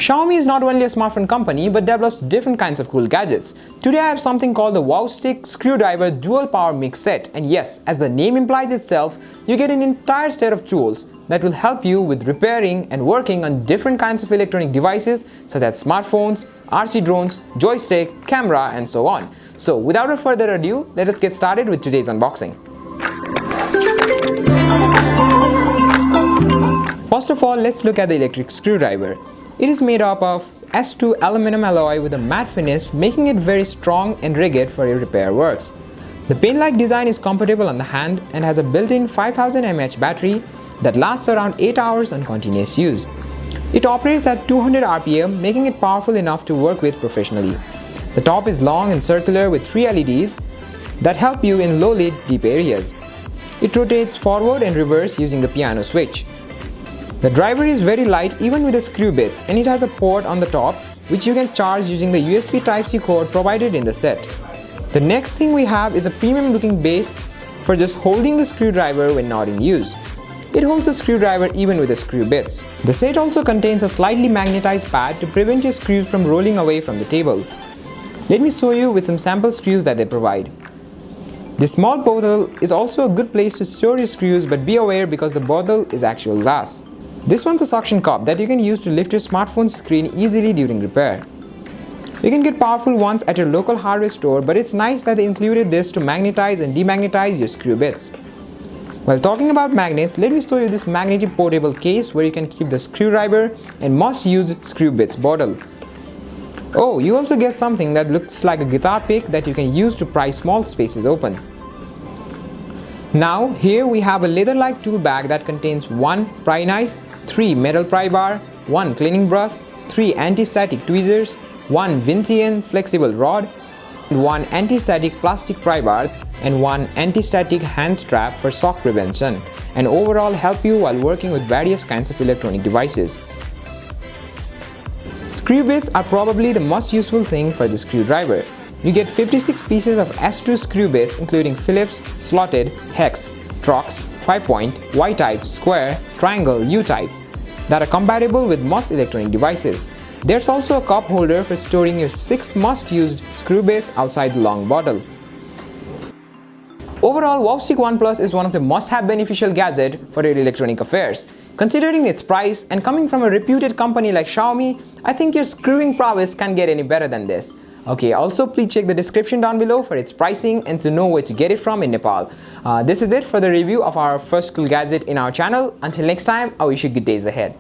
Xiaomi is not only a smartphone company but develops different kinds of cool gadgets. Today I have something called the WowStick Screwdirver Dual Power Mix Set, and yes, as the name implies itself, you get an entire set of tools that will help you with repairing and working on different kinds of electronic devices such as smartphones, RC drones, joystick, camera, and so on. So without a further ado, let us get started with today's unboxing. First of all, let's look at the electric screwdriver. It is made up of S2 aluminum alloy with a matte finish, making it very strong and rugged for your repair works. The pen-like design is comfortable on the hand and has a built-in 5000 mAh battery that lasts around 8 hours on continuous use. It operates at 200 RPM, making it powerful enough to work with professionally. The top is long and circular with 3 LEDs that help you in low-lit deep areas. It rotates forward and reverse using the piano switch. The driver is very light even with the screw bits, and it has a port on the top which you can charge using the USB Type-C cord provided in the set. The next thing we have is a premium looking base for just holding the screwdriver when not in use. It holds the screwdriver even with the screw bits. The set also contains a slightly magnetized pad to prevent your screws from rolling away from the table. Let me show you with some sample screws that they provide. This small bottle is also a good place to store your screws, but be aware because the bottle is actual glass. This one's a suction cup that you can use to lift your smartphone screen easily during repair. You can get powerful ones at your local hardware store, but it's nice that they included this to magnetize and demagnetize your screw bits. While talking about magnets, let me show you this magnetic portable case where you can keep the screwdriver and must-use screw bits bottle. Oh, you also get something that looks like a guitar pick that you can use to pry small spaces open. Now, here we have a leather-like tool bag that contains 1 pry knife, 3 metal pry bar, 1 cleaning brush, 3 anti-static tweezers, 1 Lithium-ion flexible rod, 1 anti-static plastic pry bar, and 1 anti-static hand strap for shock prevention, and overall help you while working with various kinds of electronic devices. Screw bits are probably the most useful thing for the screwdriver. You get 56 pieces of S2 screw bits including Phillips, slotted, hex, Trox, 5-point, Y-type, square, triangle, U-type that are compatible with most electronic devices. There's also a cup holder for storing your 6 must-used screw bits outside the long bottle. Overall, WowStick One Plus is one of the must-have beneficial gadgets for your electronic affairs. Considering its price and coming from a reputed company like Xiaomi, I think your screwing prowess can't get any better than this. Okay, also please check the description down below for its pricing and to know where to get it from in Nepal. This is it for the review of our first cool gadget in our channel. Until next time, I wish you good days ahead.